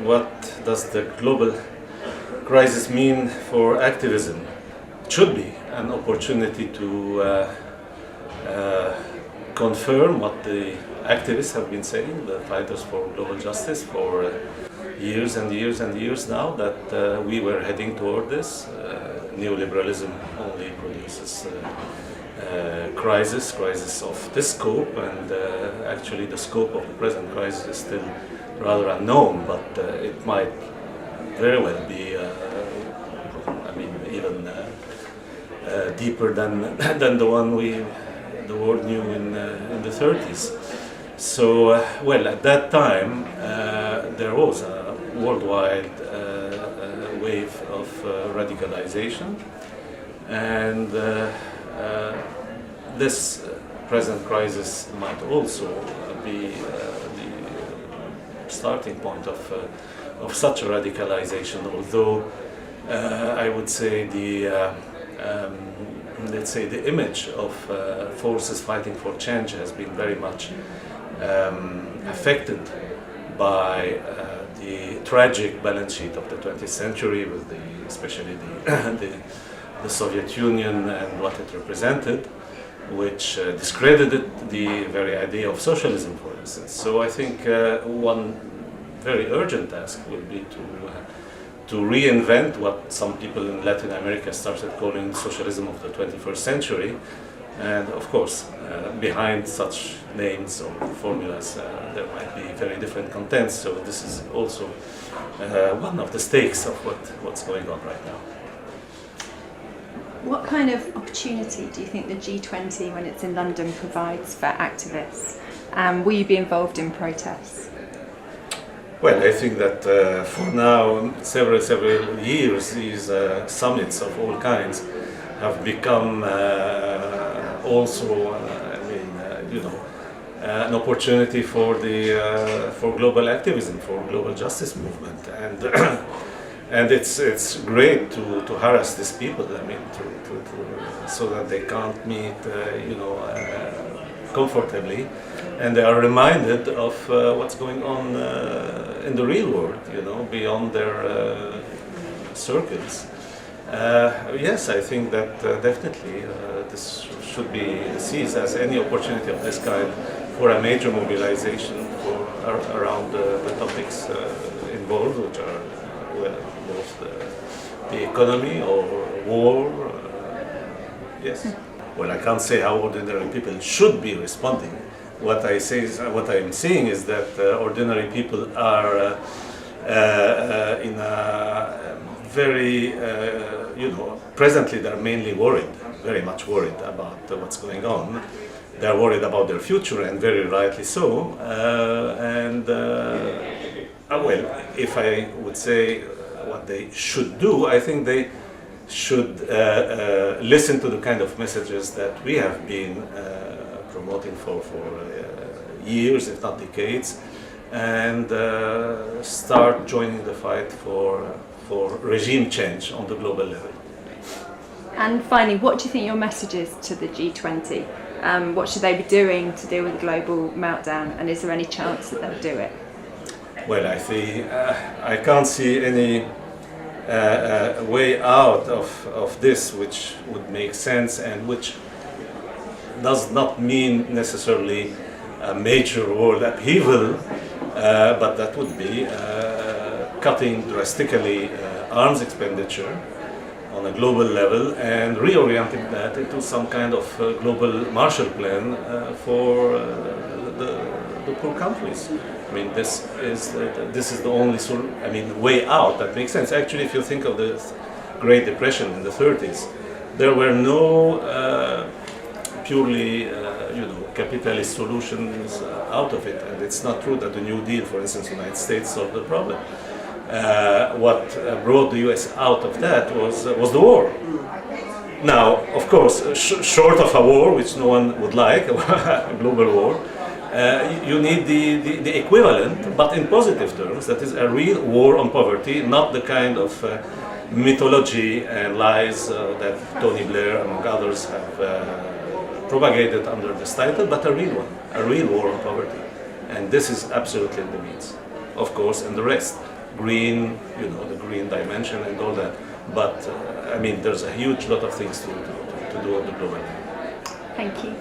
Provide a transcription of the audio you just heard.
what does the global crisis mean for activism? It should be an opportunity to confirm what the activists have been saying, the fighters for global justice, for years and years and years now, that we were heading toward this. Neoliberalism only produces crisis of this scope, and actually the scope of the present crisis is still rather unknown, but it might very well be, even deeper than than the world knew in the 30s. So, at that time, there was a worldwide wave of radicalization, and this present crisis might also be the starting point of such a radicalization, although I would say the image of forces fighting for change has been very much affected by the tragic balance sheet of the 20th century, with especially the Soviet Union and what it represented, which discredited the very idea of socialism, for instance. So I think one very urgent task will be to reinvent what some people in Latin America started calling socialism of the 21st century. And of course, behind such names or formulas, there might be very different contents. So this is also one of the stakes of what's going on right now. What kind of opportunity do you think the G20, when it's in London, provides for activists? Will you be involved in protests? Well, I think that for now, several years, these summits of all kinds have become also, an opportunity for global activism, for global justice movement, and it's great to harass these people. So that they can't meet, comfortably, and they are reminded of what's going on in the real world, beyond their circles. Yes, I think that definitely this should be seized as any opportunity of this kind for a major mobilization around the topics involved, which are both the economy or war. Yes. Well, I can't say how ordinary people should be responding. What I'm saying is that ordinary people are in a very, presently they're mainly worried, very much worried about what's going on. They're worried about their future, and very rightly so. If I would say what they should do, I think they should listen to the kind of messages that we have been promoting for years, if not decades, and start joining the fight for regime change on the global level. And finally, what do you think your message is to the G20? What should they be doing to deal with the global meltdown, and is there any chance that they'll do it? Well, I can't see any way out of this which would make sense, and which does not mean necessarily a major world upheaval, but that would be cutting drastically arms expenditure on a global level and reorienting that into some kind of global Marshall Plan for the poor countries. I mean, this is the only way out that makes sense. Actually, if you think of the Great Depression in the 30s, there were no purely capitalist solutions out of it, and it's not true that the New Deal, for instance, in the United States solved the problem. What brought the US out of that was the war. Now, of course, short of a war, which no one would like, a global war, you need the equivalent, but in positive terms, that is a real war on poverty, not the kind of mythology and lies that Tony Blair, among others, have propagated under this title, but a real one, a real war on poverty. And this is absolutely in the means, of course, and the rest. green, the green dimension and all that. But I mean, there's a huge lot of things to do on the global level. Thank you.